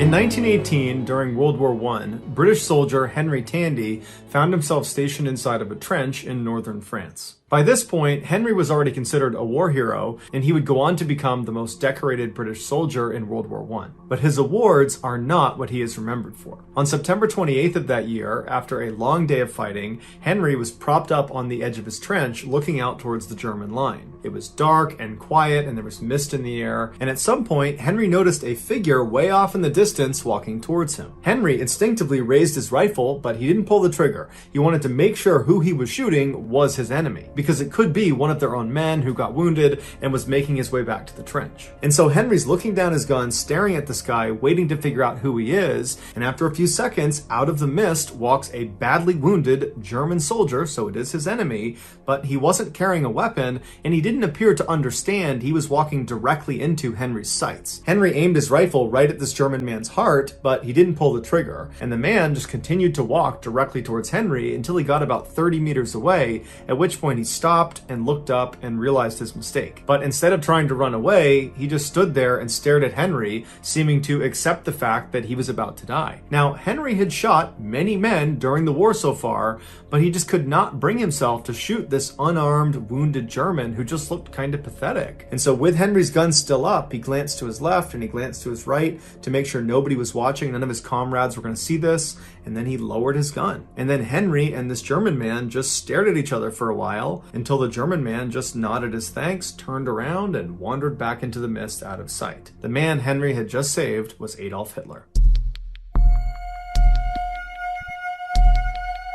In 1918, during World War I, British soldier Henry Tandy found himself stationed inside of a trench in northern France. By this point, Henry was already considered a war hero, and he would go on to become the most decorated British soldier in World War I. But his awards are not what he is remembered for. On September 28th of that year, after a long day of fighting, Henry was propped up on the edge of his trench looking out towards the German line. It was dark and quiet, and there was mist in the air, and at some point, Henry noticed a figure way off in the distance walking towards him. Henry instinctively raised his rifle, but he didn't pull the trigger. He wanted to make sure who he was shooting was his enemy, because it could be one of their own men who got wounded and was making his way back to the trench. And so Henry's looking down his gun, staring at the sky, waiting to figure out who he is, and after a few seconds, out of the mist walks a badly wounded German soldier, so it is his enemy, but he wasn't carrying a weapon, and he didn't appear to understand he was walking directly into Henry's sights. Henry aimed his rifle right at this German man's heart, but he didn't pull the trigger, and the man just continued to walk directly towards Henry until he got about 30 meters away, at which point he stopped and looked up and realized his mistake. But instead of trying to run away, he just stood there and stared at Henry, seeming to accept the fact that he was about to die. Now, Henry had shot many men during the war so far, but he just could not bring himself to shoot this unarmed, wounded German who just looked kind of pathetic. And so with Henry's gun still up, he glanced to his left and he glanced to his right to make sure nobody was watching, none of his comrades were going to see this, and then he lowered his gun. And then Henry and this German man just stared at each other for a while until the German man just nodded his thanks, turned around, and wandered back into the mist out of sight. The man Henry had just saved was Adolf Hitler.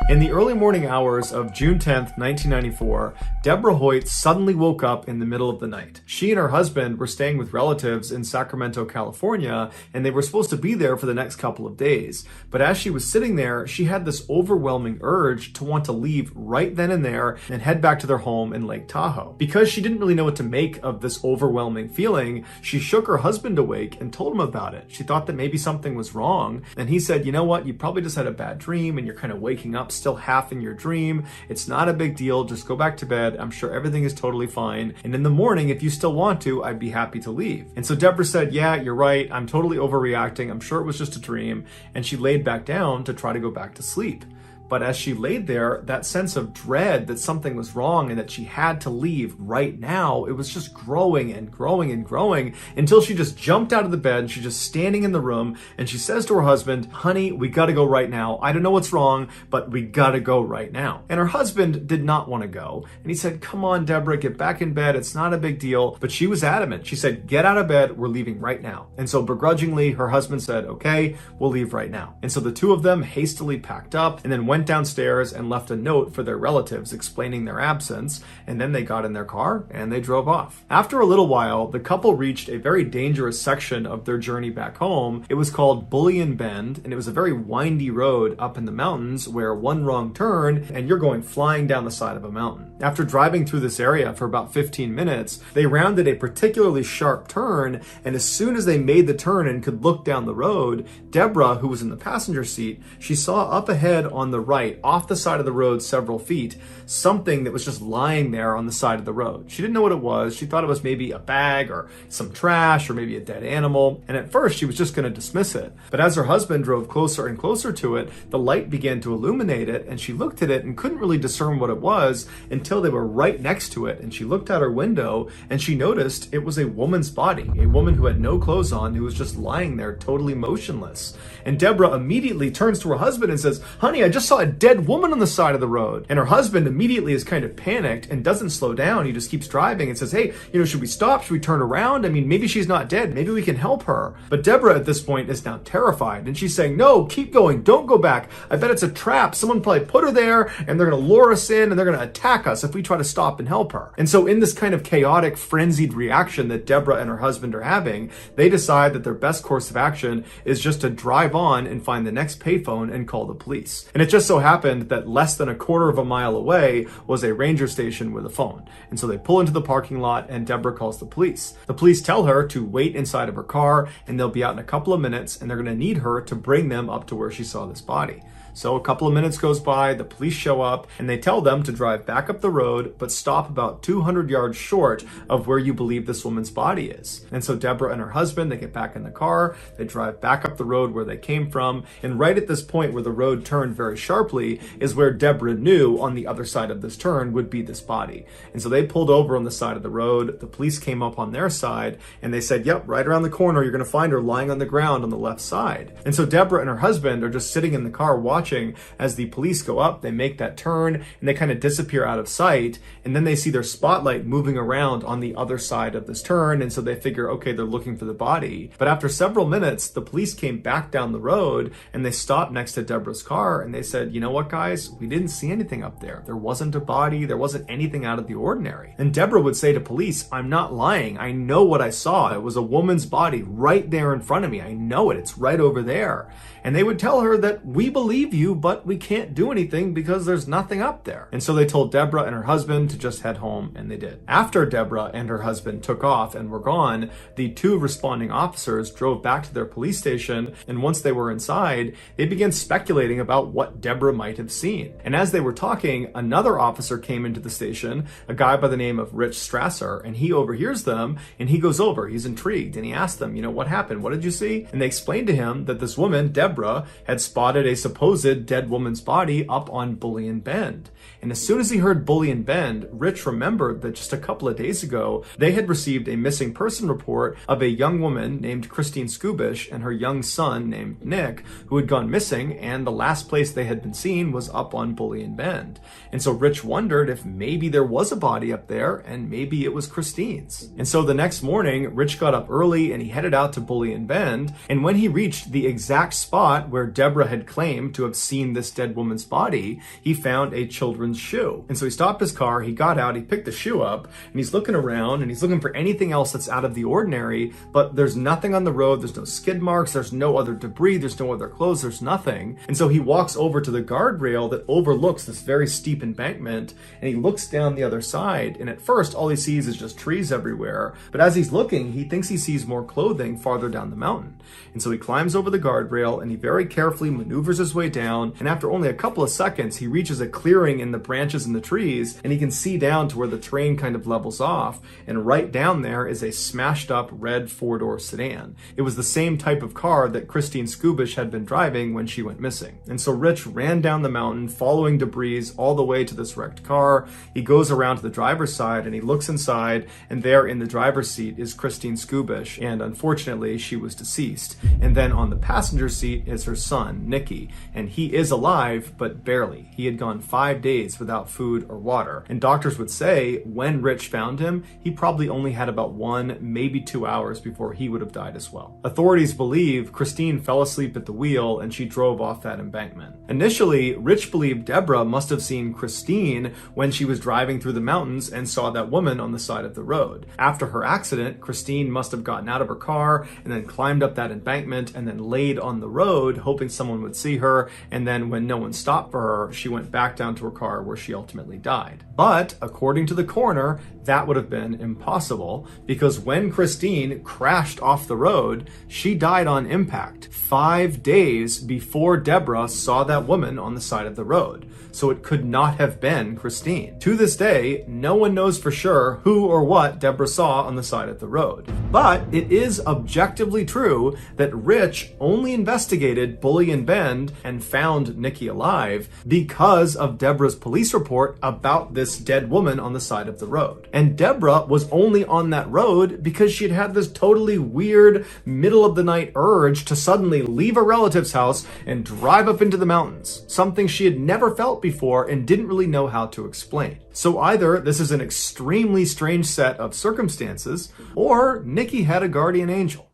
In the early morning hours of June 10th, 1994, Deborah Hoyt suddenly woke up in the middle of the night. She and her husband were staying with relatives in Sacramento, California, and they were supposed to be there for the next couple of days. But as she was sitting there, she had this overwhelming urge to want to leave right then and there and head back to their home in Lake Tahoe. Because she didn't really know what to make of this overwhelming feeling, she shook her husband awake and told him about it. She thought that maybe something was wrong, and he said, you know what, you probably just had a bad dream and you're kind of waking up still half in your dream. It's not a big deal. Just go back to bed. I'm sure everything is totally fine. And in the morning, if you still want to, I'd be happy to leave. And so Deborah said, yeah, you're right. I'm totally overreacting. I'm sure it was just a dream. And she laid back down to try to go back to sleep. But as she laid there, that sense of dread that something was wrong and that she had to leave right now, it was just growing and growing and growing until she just jumped out of the bed and she's just standing in the room and she says to her husband, honey, we gotta go right now. I don't know what's wrong, but we gotta go right now. And her husband did not want to go. And he said, come on, Deborah, get back in bed. It's not a big deal. But she was adamant. She said, get out of bed. We're leaving right now. And so begrudgingly, her husband said, okay, we'll leave right now. And so the two of them hastily packed up and then went downstairs and left a note for their relatives explaining their absence, and then they got in their car and they drove off. After a little while, the couple reached a very dangerous section of their journey back home. It was called Bullion Bend, and it was a very windy road up in the mountains where one wrong turn and you're going flying down the side of a mountain. After driving through this area for about 15 minutes, they rounded a particularly sharp turn, and as soon as they made the turn and could look down the road, Deborah, who was in the passenger seat, she saw up ahead on the right, off the side of the road several feet, something that was just lying there on the side of the road. She didn't know what it was. She thought it was maybe a bag or some trash or maybe a dead animal. And at first she was just going to dismiss it. But as her husband drove closer and closer to it, the light began to illuminate it, and she looked at it and couldn't really discern what it was until they were right next to it. And she looked out her window and she noticed it was a woman's body, a woman who had no clothes on, who was just lying there totally motionless. And Deborah immediately turns to her husband and says, honey, I just saw a dead woman on the side of the road. And her husband immediately is kind of panicked and doesn't slow down. He just keeps driving and says, hey, should we stop? Should we turn around? I mean, maybe she's not dead. Maybe we can help her. But Deborah at this point is now terrified, and she's saying, no, keep going. Don't go back. I bet it's a trap. Someone probably put her there and they're going to lure us in and they're going to attack us if we try to stop and help her. And so in this kind of chaotic, frenzied reaction that Deborah and her husband are having, they decide that their best course of action is just to drive on and find the next payphone and call the police. And it just just so happened that less than a quarter of a mile away was a ranger station with a phone. And so they pull into the parking lot and Deborah calls the police. The police tell her to wait inside of her car and they'll be out in a couple of minutes and they're going to need her to bring them up to where she saw this body. So a couple of minutes goes by, the police show up, and they tell them to drive back up the road, but stop about 200 yards short of where you believe this woman's body is. And so Deborah and her husband, they get back in the car, they drive back up the road where they came from, and right at this point where the road turned very sharply is where Deborah knew on the other side of this turn would be this body. And so they pulled over on the side of the road, the police came up on their side, and they said, yep, right around the corner, you're going to find her lying on the ground on the left side. And so Deborah and her husband are just sitting in the car watching as the police go up, they make that turn, and they kind of disappear out of sight, and then they see their spotlight moving around on the other side of this turn, and so they figure, okay, they're looking for the body. But after several minutes, the police came back down the road, and they stopped next to Deborah's car, and they said, you know what, guys? We didn't see anything up there. There wasn't a body. There wasn't anything out of the ordinary. And Deborah would say to police, I'm not lying. I know what I saw. It was a woman's body right there in front of me. I know it. It's right over there. And they would tell her that we believe you, but we can't do anything because there's nothing up there. And so they told Deborah and her husband to just head home, and they did. After Deborah and her husband took off and were gone, the two responding officers drove back to their police station, and once they were inside, they began speculating about what Deborah might have seen. And as they were talking, another officer came into the station, a guy by the name of Rich Strasser, and he overhears them, and he goes over, he's intrigued, and he asked them, what happened? What did you see? And they explained to him that this woman, Deborah, had spotted a supposed dead woman's body up on Bullion Bend. And as soon as he heard Bullion Bend, Rich remembered that just a couple of days ago, they had received a missing person report of a young woman named Christine Skubish and her young son named Nick, who had gone missing, and the last place they had been seen was up on Bullion Bend. And so Rich wondered if maybe there was a body up there, and maybe it was Christine's. And so the next morning, Rich got up early and he headed out to Bullion Bend, and when he reached the exact spot where Deborah had claimed to have seen this dead woman's body, he found a children's shoe. And so he stopped his car, he got out, he picked the shoe up, and he's looking around and he's looking for anything else that's out of the ordinary, but there's nothing on the road, there's no skid marks, there's no other debris, there's no other clothes, there's nothing. And so he walks over to the guardrail that overlooks this very steep embankment, and he looks down the other side, and at first all he sees is just trees everywhere, but as he's looking, he thinks he sees more clothing farther down the mountain. And so he climbs over the guardrail and he very carefully maneuvers his way down, and after only a couple of seconds, he reaches a clearing in the branches and the trees, and he can see down to where the terrain kind of levels off, and right down there is a smashed up red four-door sedan. It was the same type of car that Christine Skubish had been driving when she went missing. And so Rich ran down the mountain, following debris all the way to this wrecked car. He goes around to the driver's side and he looks inside, and there in the driver's seat is Christine Skubish, and unfortunately she was deceased. And then on the passenger seat is her son, Nicky, and he is alive, but barely. He had gone 5 days without food or water. And doctors would say when Rich found him, he probably only had about 1, maybe 2 hours before he would have died as well. Authorities believe Christine fell asleep at the wheel and she drove off that embankment. Initially, Rich believed Deborah must have seen Christine when she was driving through the mountains and saw that woman on the side of the road. After her accident, Christine must have gotten out of her car and then climbed up that embankment and then laid on the road, hoping someone would see her, and then when no one stopped for her, she went back down to her car where she ultimately died. But according to the coroner, that would have been impossible because when Christine crashed off the road, she died on impact 5 days before Deborah saw that woman on the side of the road. So it could not have been Christine. To this day, no one knows for sure who or what Deborah saw on the side of the road. But it is objectively true that Rich only investigated Bullion Bend and found Nicky alive because of Deborah's police report about this dead woman on the side of the road. And Deborah was only on that road because she'd had this totally weird middle of the night urge to suddenly leave a relative's house and drive up into the mountains, something she had never felt before and didn't really know how to explain. So either this is an extremely strange set of circumstances, or Nicky had a guardian angel.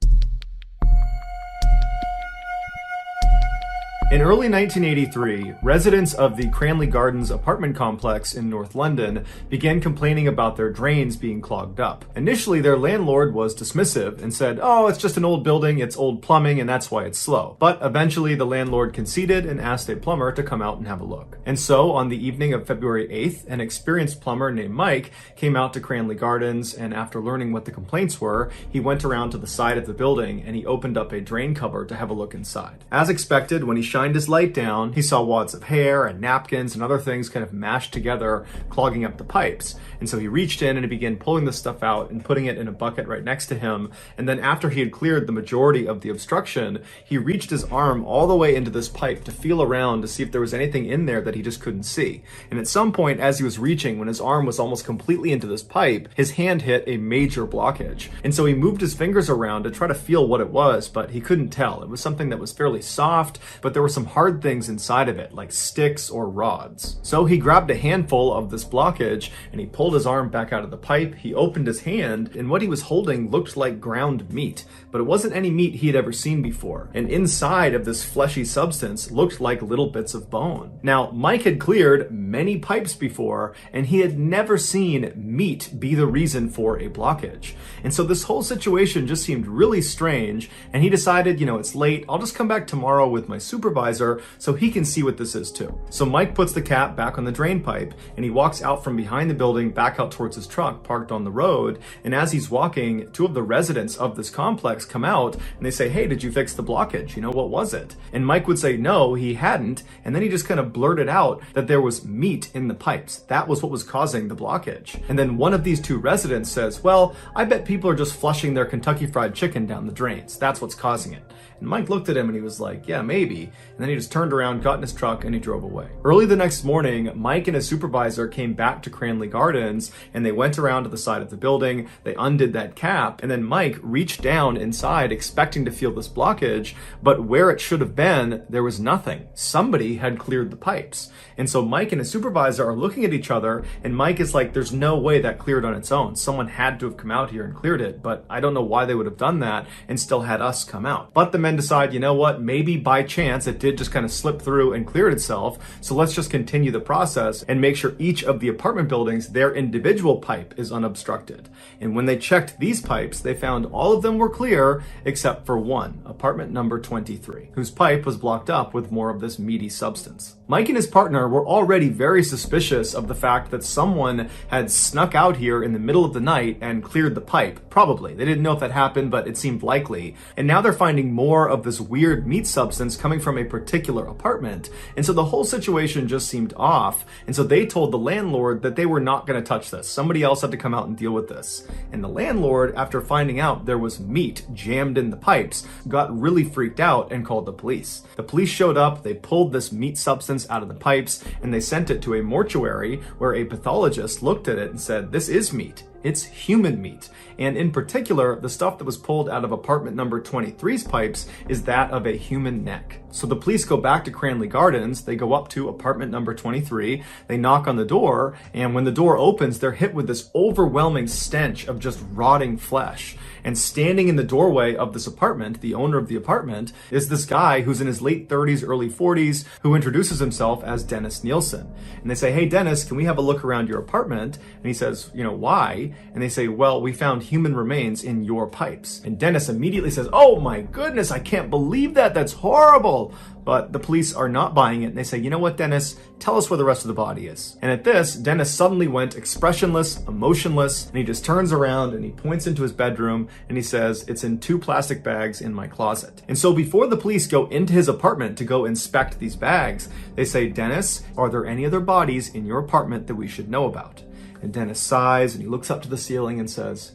In early 1983, residents of the Cranley Gardens apartment complex in North London began complaining about their drains being clogged up. Initially, their landlord was dismissive and said, "Oh, it's just an old building, it's old plumbing, and that's why it's slow." But eventually, the landlord conceded and asked a plumber to come out and have a look. And so, on the evening of February 8th, an experienced plumber named Mike came out to Cranley Gardens, and after learning what the complaints were, he went around to the side of the building and he opened up a drain cover to have a look inside. As expected, when he shined his light down, he saw wads of hair and napkins and other things kind of mashed together, clogging up the pipes. And so he reached in and he began pulling the stuff out and putting it in a bucket right next to him. And then after he had cleared the majority of the obstruction, he reached his arm all the way into this pipe to feel around to see if there was anything in there that he just couldn't see. And at some point, as he was reaching, when his arm was almost completely into this pipe, his hand hit a major blockage. And so he moved his fingers around to try to feel what it was, but he couldn't tell. It was something that was fairly soft, but there were some hard things inside of it, like sticks or rods. So he grabbed a handful of this blockage and he pulled his arm back out of the pipe. He opened his hand, and what he was holding looked like ground meat, but it wasn't any meat he had ever seen before. And inside of this fleshy substance looked like little bits of bone. Now, Mike had cleared many pipes before, and he had never seen meat be the reason for a blockage. And so this whole situation just seemed really strange, and he decided, it's late, I'll just come back tomorrow with my supervisor so he can see what this is too. So Mike puts the cap back on the drain pipe, and he walks out from behind the building back out towards his truck parked on the road. And as he's walking, two of the residents of this complex come out and they say, "Hey, did you fix the blockage? What was it?" And Mike would say no, he hadn't. And then he just kind of blurted out that there was meat in the pipes. That was what was causing the blockage. And then one of these two residents says, "Well, I bet people are just flushing their Kentucky Fried Chicken down the drains. That's what's causing it." And Mike looked at him and he was like, "Yeah, maybe." And then he just turned around, got in his truck, and he drove away. Early the next morning, Mike and his supervisor came back to Cranley Gardens, and they went around to the side of the building. They undid that cap, and then Mike reached down inside expecting to feel this blockage, but where it should have been, there was nothing. Somebody had cleared the pipes. And so Mike and his supervisor are looking at each other, and Mike is like, "There's no way that cleared on its own. Someone had to have come out here and cleared it, but I don't know why they would have done that and still had us come out." But the men decide, what, maybe by chance it did just kind of slip through and cleared itself, so let's just continue the process and make sure each of the apartment buildings, their individual pipe is unobstructed. And when they checked these pipes, they found all of them were clear except for one, apartment number 23, whose pipe was blocked up with more of this meaty substance. Mike and his partner were already very suspicious of the fact that someone had snuck out here in the middle of the night and cleared the pipe. Probably. They didn't know if that happened, but it seemed likely. And now they're finding more of this weird meat substance coming from a particular apartment. And so the whole situation just seemed off. And so they told the landlord that they were not going to touch this. Somebody else had to come out and deal with this. And the landlord, after finding out there was meat jammed in the pipes, got really freaked out and called the police. The police showed up, they pulled this meat substance out of the pipes, and they sent it to a mortuary where a pathologist looked at it and said, "This is meat. It's human meat." And in particular, the stuff that was pulled out of apartment number 23's pipes is that of a human neck. So the police go back to Cranley Gardens, they go up to apartment number 23, they knock on the door, and when the door opens, they're hit with this overwhelming stench of just rotting flesh. And standing in the doorway of this apartment, the owner of the apartment, is this guy who's in his late 30s, early 40s, who introduces himself as Dennis Nielsen. And they say, "Hey, Dennis, can we have a look around your apartment?" And he says, "Why?" And they say, "Well, we found human remains in your pipes." And Dennis immediately says, "Oh my goodness, I can't believe that. That's horrible." But the police are not buying it, and they say, "You know what, Dennis? Tell us where the rest of the body is." And at this, Dennis suddenly went expressionless, emotionless, and he just turns around and he points into his bedroom and he says, "It's in 2 plastic bags in my closet." And so before the police go into his apartment to go inspect these bags, they say, "Dennis, are there any other bodies in your apartment that we should know about?" And Dennis sighs and he looks up to the ceiling and says,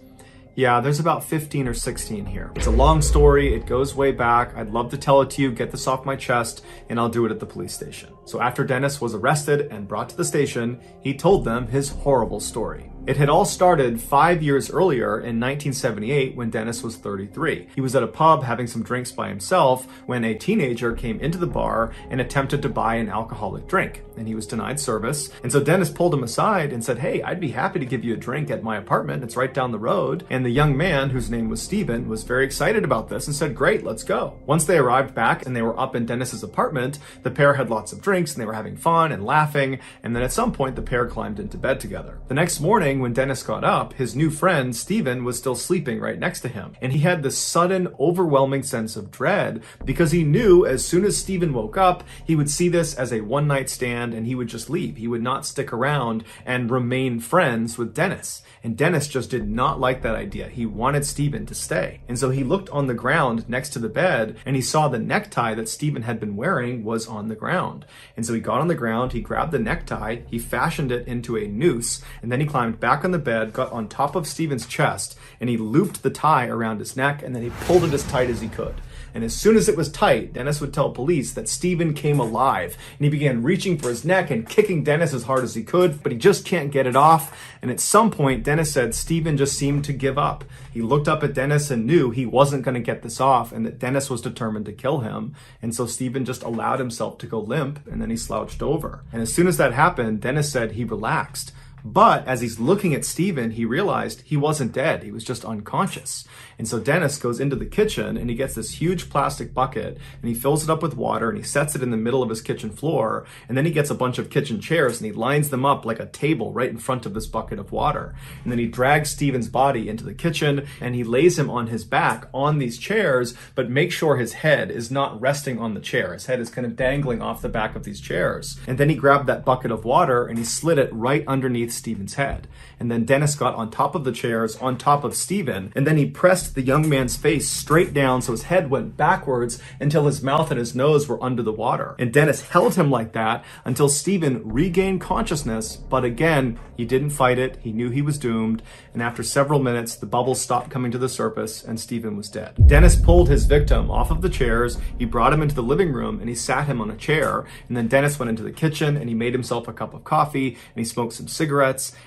"Yeah, there's about 15 or 16 here. It's a long story. It goes way back. I'd love to tell it to you, get this off my chest, and I'll do it at the police station." So after Dennis was arrested and brought to the station, he told them his horrible story. It had all started 5 years earlier in 1978 when Dennis was 33. He was at a pub having some drinks by himself when a teenager came into the bar and attempted to buy an alcoholic drink, and he was denied service. And so Dennis pulled him aside and said, "Hey, I'd be happy to give you a drink at my apartment. It's right down the road." And the young man, whose name was Steven, was very excited about this and said, "Great, let's go." Once they arrived back and they were up in Dennis's apartment, the pair had lots of drinks and they were having fun and laughing, and then at some point the pair climbed into bed together. The next morning when Dennis got up, his new friend Steven was still sleeping right next to him, and he had this sudden overwhelming sense of dread because he knew as soon as Steven woke up, he would see this as a one-night stand and he would just leave. He would not stick around and remain friends with Dennis. And Dennis just did not like that idea. He wanted Steven to stay. And so he looked on the ground next to the bed and he saw the necktie that Steven had been wearing was on the ground. And so he got on the ground, he grabbed the necktie, he fashioned it into a noose, and then he climbed back on the bed, got on top of Steven's chest, and he looped the tie around his neck, and then he pulled it as tight as he could. And as soon as it was tight, Dennis would tell police that Steven came alive, and he began reaching for his neck and kicking Dennis as hard as he could, but he just can't get it off. And at some point, Dennis said Steven just seemed to give up. He looked up at Dennis and knew he wasn't going to get this off and that Dennis was determined to kill him. And so Steven just allowed himself to go limp, and then he slouched over. And as soon as that happened, Dennis said he relaxed. But as he's looking at Steven, he realized he wasn't dead. He was just unconscious. And so Dennis goes into the kitchen and he gets this huge plastic bucket and he fills it up with water and he sets it in the middle of his kitchen floor. And then he gets a bunch of kitchen chairs and he lines them up like a table right in front of this bucket of water. And then he drags Steven's body into the kitchen and he lays him on his back on these chairs, but make sure his head is not resting on the chair. His head is kind of dangling off the back of these chairs. And then he grabbed that bucket of water and he slid it right underneath Steven's head. And then Dennis got on top of the chairs, on top of Steven, and then he pressed the young man's face straight down so his head went backwards until his mouth and his nose were under the water. And Dennis held him like that until Steven regained consciousness, but again, he didn't fight it. He knew he was doomed, and after several minutes, the bubbles stopped coming to the surface and Steven was dead. Dennis pulled his victim off of the chairs, he brought him into the living room, and he sat him on a chair, and then Dennis went into the kitchen and he made himself a cup of coffee, and he smoked some cigarettes,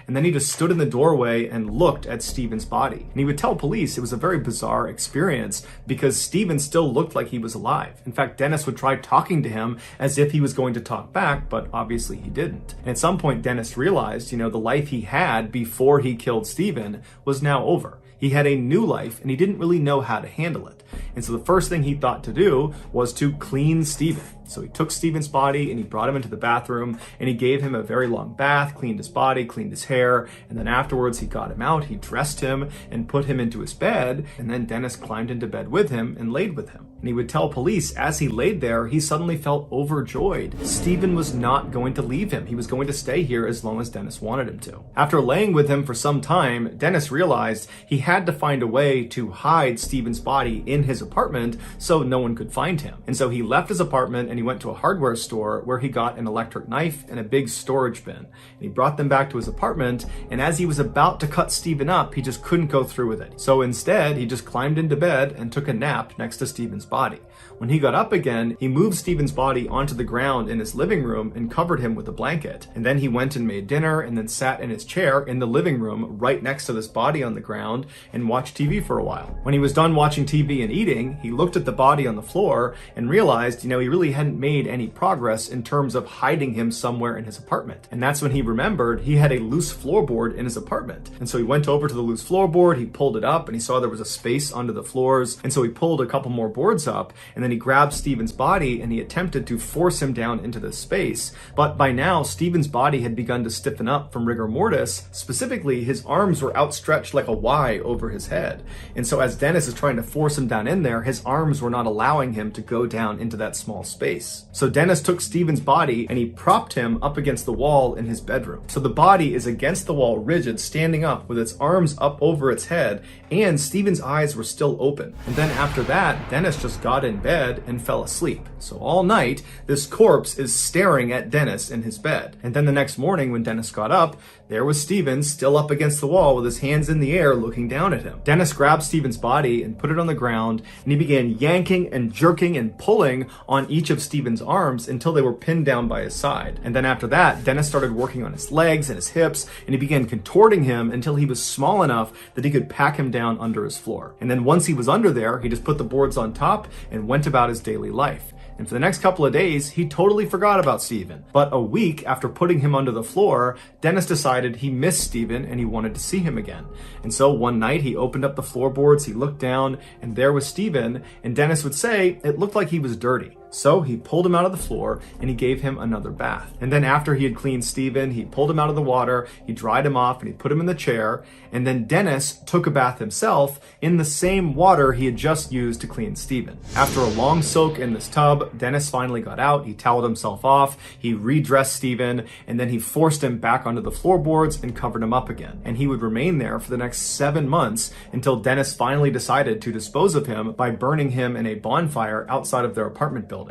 and then he just stood in the doorway and looked at Steven's body. And he would tell police it was a very bizarre experience because Steven still looked like he was alive. In fact, Dennis would try talking to him as if he was going to talk back, but obviously he didn't. And at some point, Dennis realized, the life he had before he killed Steven was now over. He had a new life and he didn't really know how to handle it. And so the first thing he thought to do was to clean Steven. So he took Steven's body and he brought him into the bathroom and he gave him a very long bath, cleaned his body, cleaned his hair, and then afterwards he got him out, he dressed him and put him into his bed, and then Dennis climbed into bed with him and laid with him. And he would tell police as he laid there, he suddenly felt overjoyed. Steven was not going to leave him. He was going to stay here as long as Dennis wanted him to. After laying with him for some time, Dennis realized he had to find a way to hide Steven's body in his apartment so no one could find him. And so he left his apartment and he went to a hardware store where he got an electric knife and a big storage bin. And he brought them back to his apartment, and as he was about to cut Steven up, he just couldn't go through with it. So instead, he just climbed into bed and took a nap next to Steven's body. When he got up again, he moved Steven's body onto the ground in his living room and covered him with a blanket. And then he went and made dinner and then sat in his chair in the living room right next to this body on the ground and watched TV for a while. When he was done watching TV and eating, he looked at the body on the floor and realized, he really hadn't made any progress in terms of hiding him somewhere in his apartment. And that's when he remembered he had a loose floorboard in his apartment. And so he went over to the loose floorboard, he pulled it up, and he saw there was a space under the floors. And so he pulled a couple more boards up, and then he grabbed Steven's body and he attempted to force him down into this space. But by now, Steven's body had begun to stiffen up from rigor mortis. Specifically, his arms were outstretched like a Y over his head. And so as Dennis is trying to force him down in there, his arms were not allowing him to go down into that small space. So Dennis took Steven's body and he propped him up against the wall in his bedroom. So the body is against the wall, rigid, standing up with its arms up over its head, and Steven's eyes were still open. And then after that, Dennis just got in in bed and fell asleep. So all night, this corpse is staring at Dennis in his bed. And then the next morning when Dennis got up, there was Steven still up against the wall with his hands in the air looking down at him. Dennis grabbed Steven's body and put it on the ground, and he began yanking and jerking and pulling on each of Steven's arms until they were pinned down by his side. And then after that, Dennis started working on his legs and his hips, and he began contorting him until he was small enough that he could pack him down under his floor. And then once he was under there, he just put the boards on top and went about his daily life. And for the next couple of days, he totally forgot about Steven. But a week after putting him under the floor, Dennis decided he missed Steven and he wanted to see him again. And so one night he opened up the floorboards, he looked down, and there was Steven, and Dennis would say it looked like he was dirty. So he pulled him out of the floor and he gave him another bath. And then after he had cleaned Steven, he pulled him out of the water, he dried him off, and he put him in the chair. And then Dennis took a bath himself in the same water he had just used to clean Steven. After a long soak in this tub, Dennis finally got out, he toweled himself off, he redressed Steven, and then he forced him back onto the floorboards and covered him up again. And he would remain there for the next 7 months until Dennis finally decided to dispose of him by burning him in a bonfire outside of their apartment building.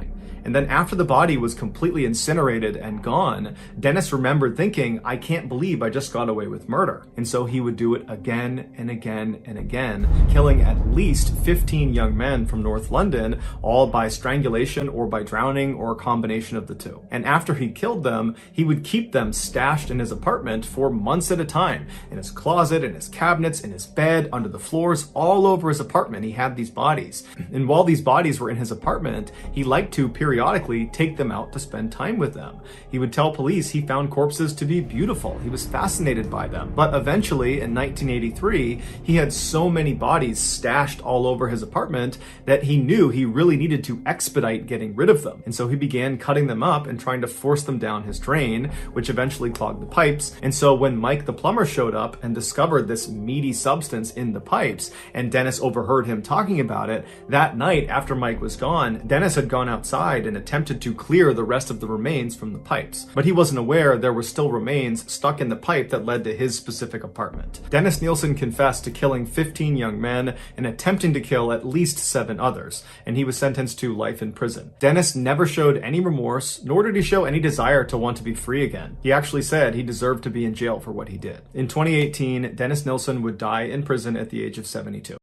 And then after the body was completely incinerated and gone, Dennis remembered thinking, I can't believe I just got away with murder. And so he would do it again and again and again, killing at least 15 young men from North London, all by strangulation or by drowning or a combination of the two. And after he killed them, he would keep them stashed in his apartment for months at a time, in his closet, in his cabinets, in his bed, under the floors, all over his apartment. He had these bodies. And while these bodies were in his apartment, he liked to periodically take them out to spend time with them. He would tell police he found corpses to be beautiful. He was fascinated by them. But eventually, in 1983, he had so many bodies stashed all over his apartment that he knew he really needed to expedite getting rid of them. And so he began cutting them up and trying to force them down his drain, which eventually clogged the pipes. And so when Mike the plumber showed up and discovered this meaty substance in the pipes, and Dennis overheard him talking about it, that night after Mike was gone, Dennis had gone outside and attempted to clear the rest of the remains from the pipes. But he wasn't aware there were still remains stuck in the pipe that led to his specific apartment. Dennis Nielsen confessed to killing 15 young men and attempting to kill at least 7 others, and he was sentenced to life in prison. Dennis never showed any remorse, nor did he show any desire to want to be free again. He actually said he deserved to be in jail for what he did. In 2018, Dennis Nielsen would die in prison at the age of 72.